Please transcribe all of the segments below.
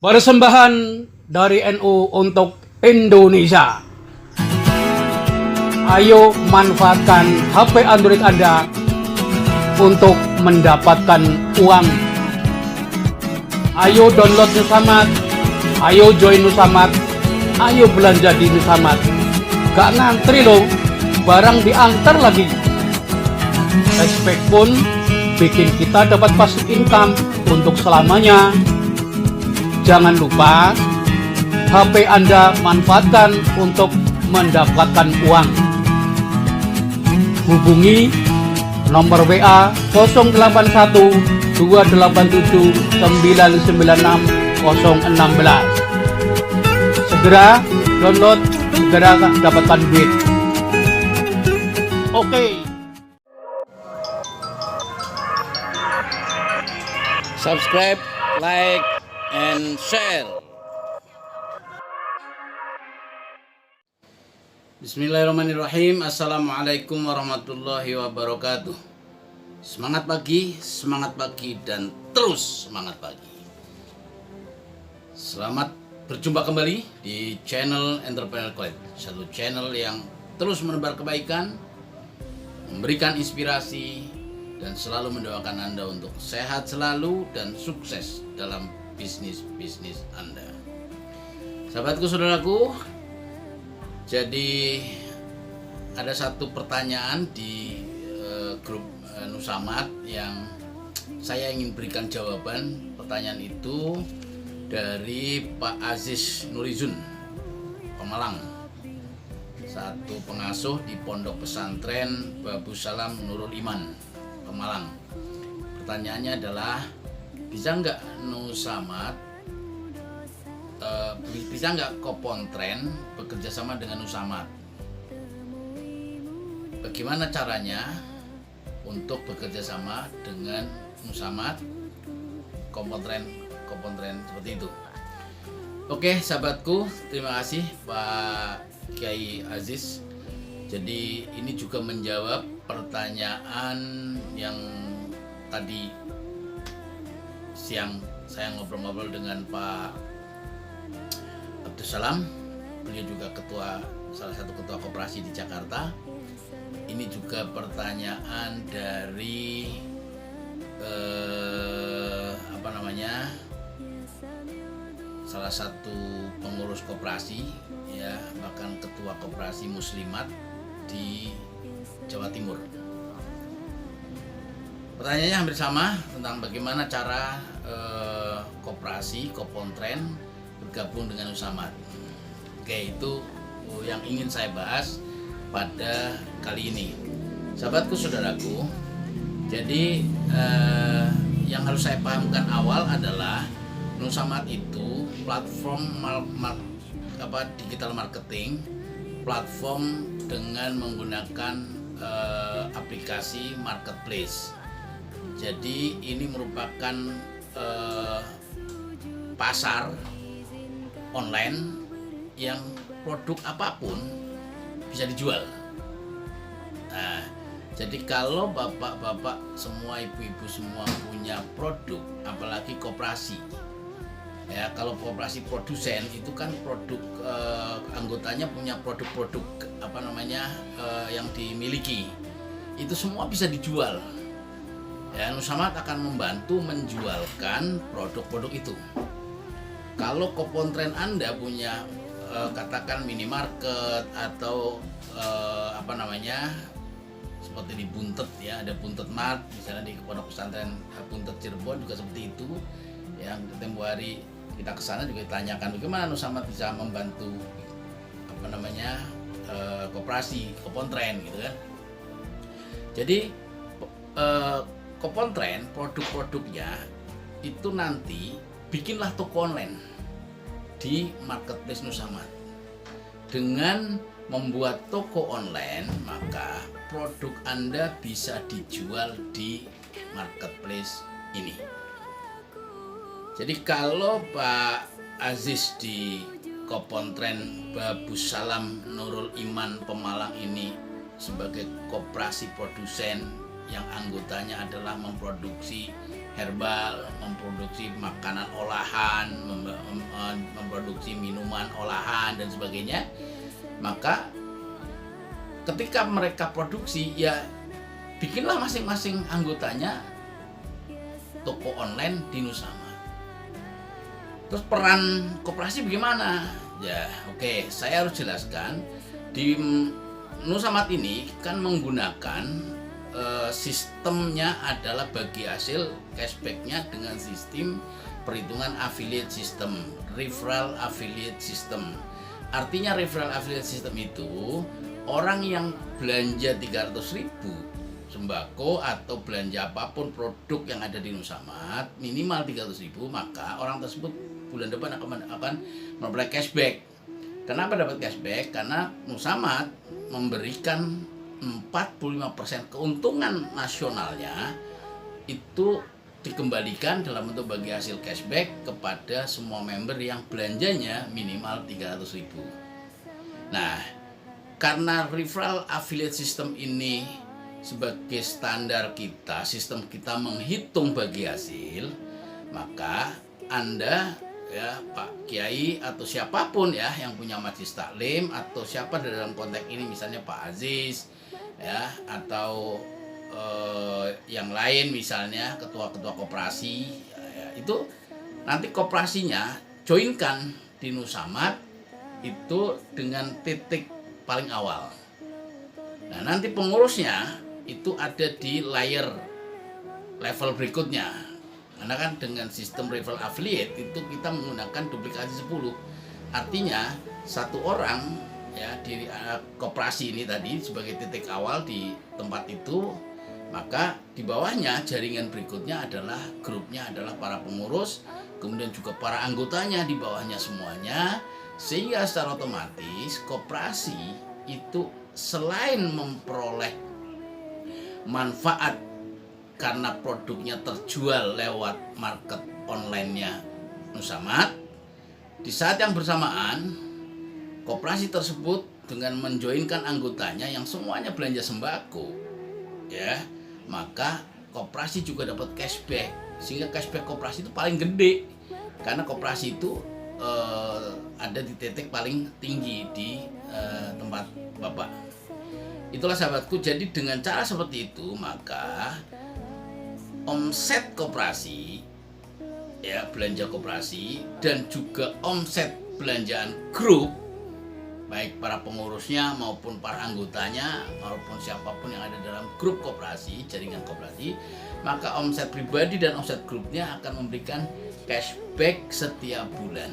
Persembahan dari NU untuk Indonesia. Ayo manfaatkan HP Android Anda untuk mendapatkan uang. Ayo download Nusamat, ayo join Nusamat, ayo belanja di Nusamat. Gak ngantri loh, barang diantar lagi. Cashback pun bikin kita dapat passive income untuk selamanya. Jangan lupa, HP Anda manfaatkan untuk mendapatkan uang. Hubungi nomor WA 081 287 996 016. Segera download, segera dapatkan duit. Oke. Subscribe, like, and share. Bismillahirrahmanirrahim. Assalamualaikum warahmatullahi wabarakatuh. Semangat pagi, dan terus semangat pagi. Selamat berjumpa kembali di channel Entrepreneur College, satu channel yang terus menebar kebaikan, memberikan inspirasi, dan selalu mendoakan Anda untuk sehat selalu dan sukses dalam bisnis Anda. Sahabatku, saudaraku, jadi ada satu pertanyaan di grup Nusamat yang saya ingin berikan jawaban. Pertanyaan itu dari Pak Aziz Nurizun, Pemalang, satu pengasuh di Pondok Pesantren Babu Salam Nurul Iman, Pemalang. Pertanyaannya adalah, bisa nggak Nusamat, bisa nggak Kopontren bekerja sama dengan Nusamat? Bagaimana caranya untuk bekerja sama dengan Nusamat, Kopontren seperti itu? Oke, sahabatku, terima kasih Pak Kiai Aziz. Jadi ini juga menjawab pertanyaan yang tadi siang saya ngobrol-ngobrol dengan Pak Abdus Salam. Beliau juga salah satu ketua koperasi di Jakarta. Ini juga pertanyaan dari salah satu pengurus koperasi, ya, bahkan ketua koperasi muslimat di Jawa Timur. Pertanyaannya hampir sama, tentang bagaimana cara koperasi Kopontren bergabung dengan Nusamat. Oke, itu yang ingin saya bahas pada kali ini. Sahabatku, saudaraku, jadi yang harus saya pahamkan awal adalah Nusamat itu platform digital marketing, platform dengan menggunakan aplikasi marketplace. Jadi ini merupakan pasar online yang produk apapun bisa dijual. Nah, jadi kalau bapak-bapak semua, ibu-ibu semua punya produk, apalagi koperasi, ya, kalau koperasi produsen itu kan produk anggotanya punya produk-produk yang dimiliki, itu semua bisa dijual. Ya, Nusamat akan membantu menjualkan produk-produk itu. Kalau Kopontren Anda punya katakan minimarket atau seperti di Buntet, ya, ada Buntet Mart misalnya di Pondok Pesantren Buntet Cirebon juga seperti itu. Yang tempo hari kita kesana juga ditanyakan bagaimana Nusamat bisa membantu koperasi Kopontren, gitu kan. Jadi Kopontren produk-produknya itu nanti bikinlah toko online di marketplace Nusamat. Dengan membuat toko online, maka produk Anda bisa dijual di marketplace ini. Jadi kalau Pak Aziz di Kopontren Babu Salam Nurul Iman Pemalang ini sebagai koperasi produsen yang anggotanya adalah memproduksi herbal, memproduksi makanan olahan, memproduksi minuman olahan dan sebagainya. Maka ketika mereka produksi, ya bikinlah masing-masing anggotanya toko online di Nusamad. Terus peran koperasi bagaimana? Ya, oke, saya harus jelaskan. Di Nusamad ini kan menggunakan sistemnya adalah bagi hasil cashbacknya dengan sistem perhitungan affiliate system, referral affiliate system. Artinya referral affiliate system itu orang yang belanja 300.000 sembako atau belanja apapun produk yang ada di Nusamad minimal 300.000, maka orang tersebut bulan depan akan memperoleh cashback. Kenapa dapat cashback? Karena Nusamad memberikan 45% keuntungan nasionalnya itu dikembalikan dalam bentuk bagi hasil cashback kepada semua member yang belanjanya minimal 300.000. Nah, karena referral affiliate system ini sebagai standar kita, sistem kita menghitung bagi hasil, maka Anda, ya Pak Kiai atau siapapun ya yang punya majelis taklim atau siapa dalam konteks ini, misalnya Pak Aziz ya, atau yang lain misalnya ketua-ketua koperasi ya, itu nanti koperasinya joinkan di Nusamad itu dengan titik paling awal. Nah, nanti pengurusnya itu ada di level berikutnya. Karena kan dengan sistem referral affiliate itu kita menggunakan duplikasi 10. Artinya satu orang ya di koperasi ini tadi sebagai titik awal di tempat itu, maka di bawahnya jaringan berikutnya adalah grupnya adalah para pengurus, kemudian juga para anggotanya di bawahnya semuanya, sehingga secara otomatis koperasi itu selain memperoleh manfaat karena produknya terjual lewat market online-nya Nusamad, di saat yang bersamaan koperasi tersebut dengan menjoinkan anggotanya yang semuanya belanja sembako ya, maka koperasi juga dapat cashback, sehingga cashback koperasi itu paling gede karena koperasi itu ada di titik paling tinggi di tempat Bapak. Itulah sahabatku, jadi dengan cara seperti itu maka omset koperasi ya, belanja koperasi dan juga omset belanjaan grup, baik para pengurusnya maupun para anggotanya maupun siapapun yang ada dalam grup koperasi, jaringan koperasi, maka omset pribadi dan omset grupnya akan memberikan cashback setiap bulan.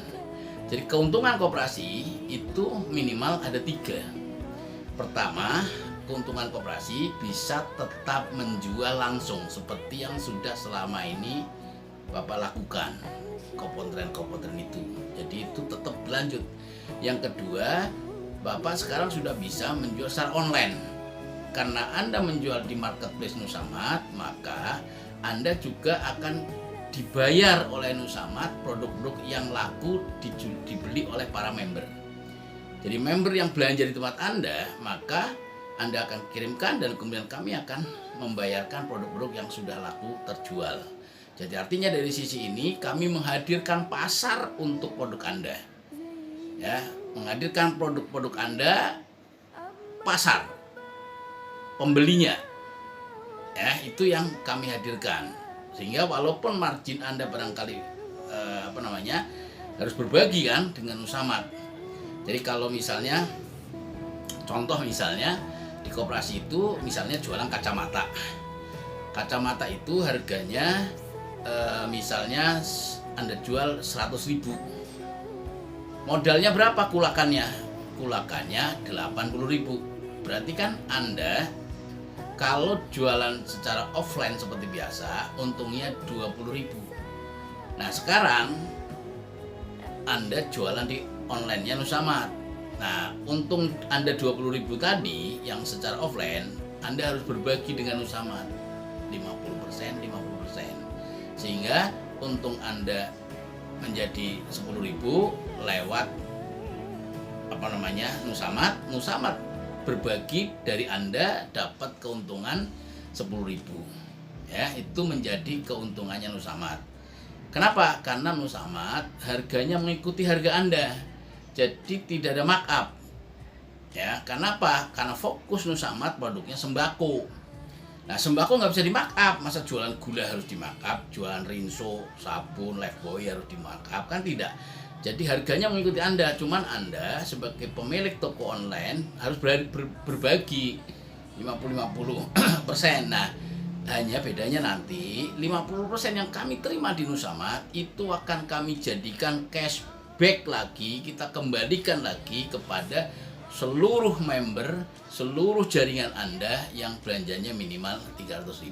Jadi keuntungan koperasi itu minimal ada 3. Pertama, keuntungan koperasi bisa tetap menjual langsung seperti yang sudah selama ini Bapak lakukan, kompon-kompon itu. Jadi itu tetap berlanjut. Yang kedua, Bapak sekarang sudah bisa menjual secara online. Karena Anda menjual di marketplace Nusamad, maka Anda juga akan dibayar oleh Nusamad produk-produk yang laku dibeli oleh para member. Jadi member yang belanja di tempat Anda, maka Anda akan kirimkan dan kemudian kami akan membayarkan produk-produk yang sudah laku terjual. Jadi artinya dari sisi ini kami menghadirkan pasar untuk produk Anda. Ya, menghadirkan produk-produk Anda, pasar, pembelinya. Ya, itu yang kami hadirkan. Sehingga walaupun margin Anda barangkali harus berbagi kan dengan Nusamad. Jadi kalau misalnya contoh misalnya di koperasi itu misalnya jualan kacamata. Kacamata itu harganya misalnya Anda jual 100.000. Modalnya berapa kulakannya? Kulakannya 80.000. Berarti kan Anda kalau jualan secara offline seperti biasa untungnya 20.000. Nah, sekarang Anda jualan di online-nya Nusamad. Nah, untung Anda 20.000 tadi yang secara offline, Anda harus berbagi dengan Nusamad 50%. Sehingga untung Anda menjadi 10.000 lewat Nusamad. Nusamad berbagi dari Anda dapat keuntungan 10.000. Ya, itu menjadi keuntungannya Nusamad. Kenapa? Karena Nusamad harganya mengikuti harga Anda. Jadi tidak ada markup. Ya, kenapa? Karena fokus Nusamad produknya sembako. Nah, sembako nggak bisa di markup. Masa jualan gula harus di markup, jualan rinso, sabun, Lifebuoy harus di markup? Kan tidak. Jadi harganya mengikuti Anda. Cuman Anda sebagai pemilik toko online harus berbagi 50-50%. Nah, hanya bedanya nanti 50% yang kami terima di Nusamad itu akan kami jadikan cashback lagi, kita kembalikan lagi kepada seluruh member, seluruh jaringan Anda yang belanjanya minimal 300.000.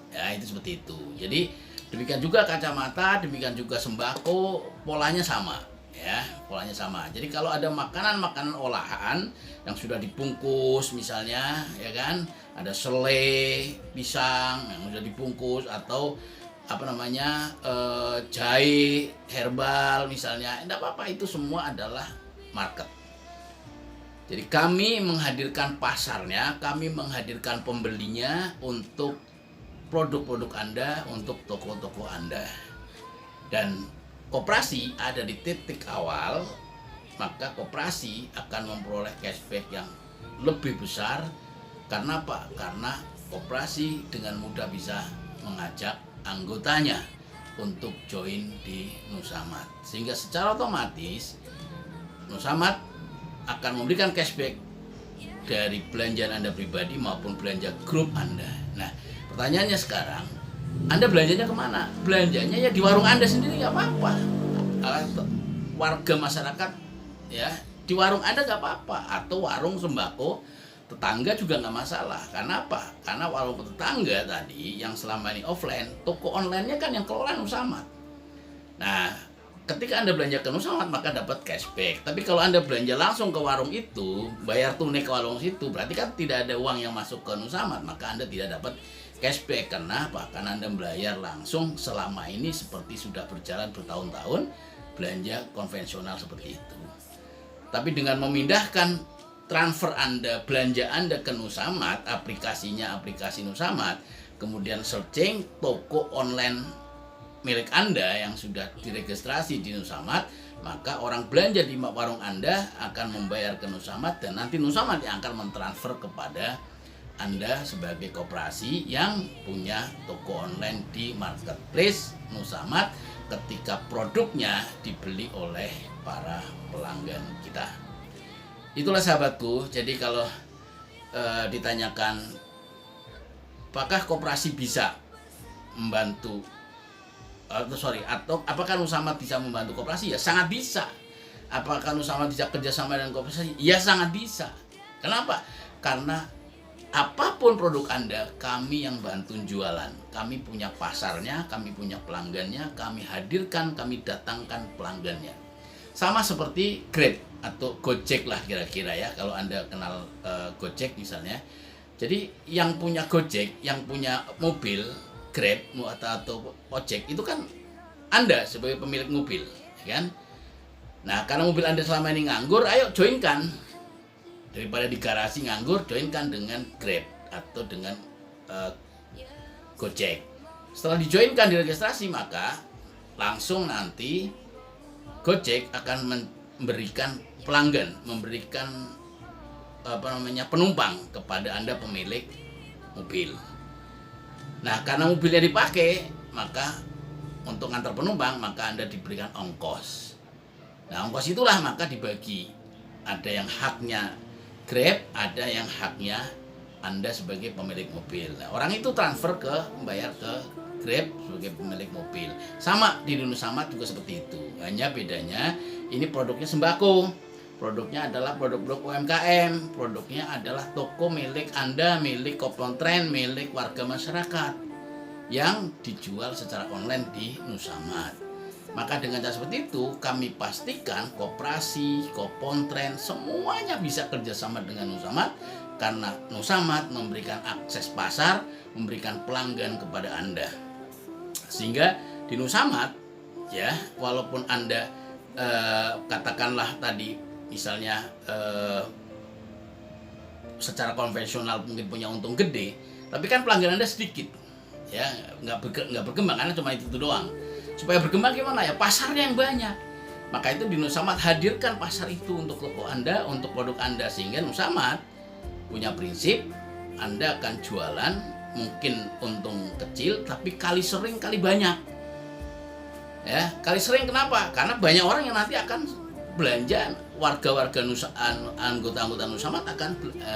Ya, itu seperti itu. Jadi demikian juga kacamata, demikian juga sembako, polanya sama. Ya, polanya sama. Jadi kalau ada makanan-makanan olahan yang sudah dibungkus misalnya, ya kan, ada selai pisang yang sudah dibungkus, atau jahe herbal misalnya, tidak apa-apa, itu semua adalah market. Jadi kami menghadirkan pasarnya, kami menghadirkan pembelinya untuk produk-produk Anda, untuk toko-toko Anda. Dan koperasi ada di titik awal, maka koperasi akan memperoleh cashback yang lebih besar. Karena apa? Karena koperasi dengan mudah bisa mengajak anggotanya untuk join di Nusamad, sehingga secara otomatis Nusamad akan memberikan cashback dari belanjaan Anda pribadi maupun belanja grup Anda. Nah, pertanyaannya sekarang, Anda belanjanya kemana? Belanjanya ya di warung Anda sendiri, nggak apa-apa. Warga masyarakat ya di warung Anda nggak apa-apa, atau warung sembako tetangga juga nggak masalah. Karena apa? Karena warung tetangga tadi yang selama ini offline, toko online-nya kan yang kelola Nusamad. Nah, ketika Anda belanja ke Nusamad maka dapat cashback. Tapi kalau Anda belanja langsung ke warung itu, bayar tunai ke warung itu, berarti kan tidak ada uang yang masuk ke Nusamad, maka Anda tidak dapat cashback. Karena apa? Karena Anda bayar langsung selama ini seperti sudah berjalan bertahun-tahun belanja konvensional seperti itu. Tapi dengan memindahkan transfer Anda, belanja Anda ke Nusamad, aplikasinya aplikasi Nusamad, kemudian searching toko online milik Anda yang sudah diregistrasi di Nusamad, maka orang belanja di warung Anda akan membayar ke Nusamad, dan nanti Nusamad yang akan mentransfer kepada Anda sebagai koperasi yang punya toko online di marketplace Nusamad ketika produknya dibeli oleh para pelanggan kita. Itulah sahabatku. Jadi kalau ditanyakan apakah koperasi bisa membantu atau apakah Nusamad bisa membantu koperasi? Ya sangat bisa. Apakah Nusamad bisa kerjasama dengan koperasi? Ya sangat bisa. Kenapa? Karena apapun produk Anda, kami yang bantu jualan. Kami punya pasarnya, kami punya pelanggannya, kami hadirkan, kami datangkan pelanggannya. Sama seperti Grab atau Gojek lah kira-kira ya, kalau Anda kenal Gojek misalnya. Jadi yang punya Gojek, yang punya mobil Grab atau ojek itu kan Anda sebagai pemilik mobil, ya kan? Nah, karena mobil Anda selama ini nganggur, ayo joinkan. Daripada di garasi nganggur, joinkan dengan Grab atau dengan Gojek. Setelah dijoinkan, diregistrasi, maka langsung nanti Gojek akan memberikan pelanggan, memberikan penumpang kepada Anda pemilik mobil. Nah, karena mobilnya dipakai, maka untuk ngantar penumpang, maka Anda diberikan ongkos. Nah, ongkos itulah maka dibagi. Ada yang haknya Grab, ada yang haknya Anda sebagai pemilik mobil. Nah, orang itu membayar ke Grab sebagai pemilik mobil. Sama di Nusamad juga seperti itu. Hanya bedanya ini produknya sembako. Produknya adalah produk-produk UMKM. Produknya adalah toko milik Anda, milik Kopontren, milik warga masyarakat yang dijual secara online di Nusamad. Maka dengan cara seperti itu, kami pastikan koperasi, Kopontren, semuanya bisa kerjasama dengan Nusamad. Karena Nusamad memberikan akses pasar, memberikan pelanggan kepada Anda. Sehingga di Nusamad, ya, walaupun Anda katakanlah tadi misalnya secara konvensional mungkin punya untung gede, tapi kan pelanggan Anda sedikit. ya, nggak berkembang karena cuma itu doang. Supaya berkembang gimana ya? Pasarnya yang banyak. Maka itu di Nusamat hadirkan pasar itu untuk toko Anda, untuk produk Anda, sehingga Nusamat punya prinsip Anda akan jualan mungkin untung kecil tapi kali sering kali banyak. Ya, kali sering kenapa? Karena banyak orang yang nanti akan belanja, warga-warga anggota-anggota Nusamat akan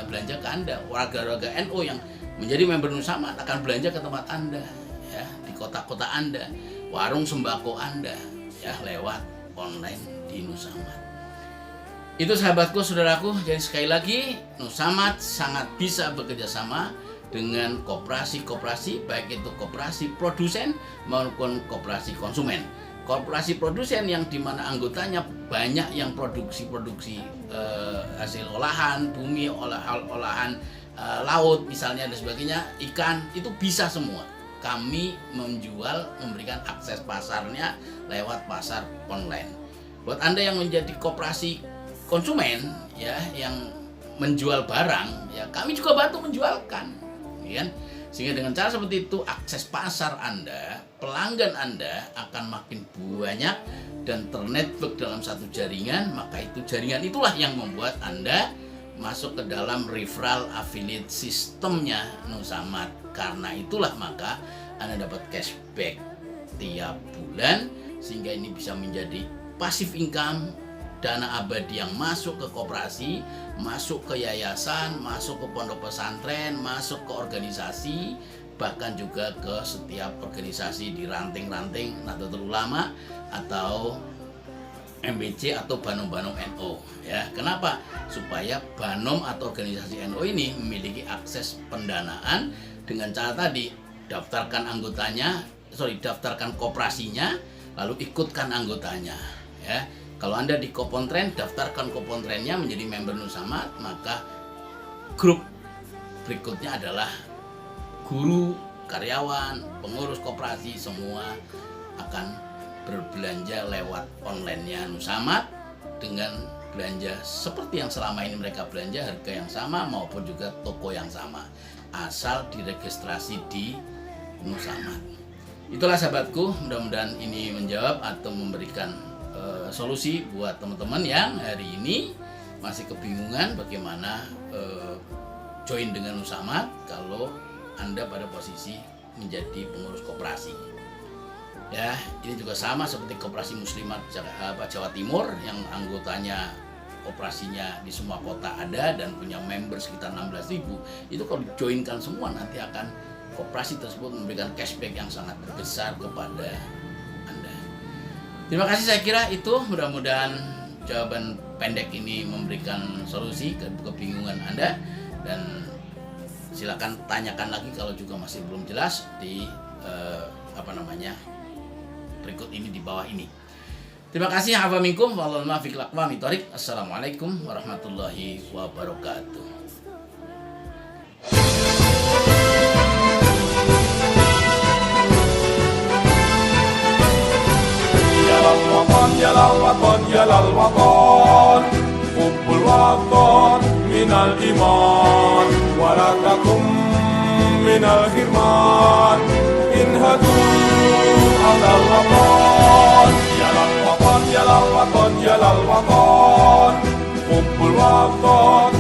belanja ke Anda, warga-warga NU yang menjadi member Nusamat akan belanja ke tempat Anda, ya, di kota-kota Anda, warung sembako Anda, ya, lewat online di Nusamat. Itu sahabatku, saudaraku. Jadi sekali lagi, Nusamat sangat bisa bekerja sama dengan koperasi-koperasi, baik itu koperasi produsen maupun koperasi konsumen. Koperasi produsen yang dimana anggotanya banyak yang produksi hasil olahan bumi, olahan laut misalnya dan sebagainya, ikan, itu bisa semua. Kami memberikan akses pasarnya lewat pasar online. Buat Anda yang menjadi koperasi konsumen, ya, yang menjual barang, ya, kami juga bantu menjualkan, ya kan? Sehingga dengan cara seperti itu akses pasar Anda, pelanggan Anda akan makin banyak dan ternetwork dalam satu jaringan. Maka itu jaringan itulah yang membuat Anda masuk ke dalam referral affiliate sistemnya Nusamat. Karena itulah maka Anda dapat cashback tiap bulan, sehingga ini bisa menjadi passive income, dana abadi yang masuk ke koperasi, masuk ke yayasan, masuk ke pondok pesantren, masuk ke organisasi, bahkan juga ke setiap organisasi di ranting-ranting Nahdlatul Ulama atau MBC atau Banom-Banom NU, ya. Kenapa? Supaya Banom atau organisasi NU ini memiliki akses pendanaan dengan cara tadi, daftarkan koperasinya, lalu ikutkan anggotanya, ya. Kalau Anda di Kopontren, daftarkan Kopontrennya menjadi member Nusamat, maka grup berikutnya adalah guru, karyawan, pengurus koperasi, semua akan berbelanja lewat online-nya Nusamat dengan belanja seperti yang selama ini mereka belanja, harga yang sama maupun juga toko yang sama, asal diregistrasi di Nusamat. Itulah sahabatku, mudah-mudahan ini menjawab atau memberikan solusi buat teman-teman yang hari ini masih kebingungan bagaimana join dengan Nusamat kalau Anda pada posisi menjadi pengurus koperasi. Ya, ini juga sama seperti Koperasi Muslimat Jawa Timur yang anggotanya koperasinya di semua kota ada dan punya member sekitar 16.000. Itu kalau dijoinkan semua nanti akan koperasi tersebut memberikan cashback yang sangat besar kepada Anda. Terima kasih, saya kira itu mudah-mudahan jawaban pendek ini memberikan solusi ke kebingungan Anda, dan silakan tanyakan lagi kalau juga masih belum jelas di berikut ini di bawah ini. Terima kasih. Afa minkum wallahul muwaffiq ila aqwamit thoriq. Assalamualaikum warahmatullahi wabarakatuh. يا للوطن يا للوطن حب الوطن من الإيمان ولا تكن من الحرمان انهدوا على الوطن يا للوطن يا للوطن يا للوطن حب الوطن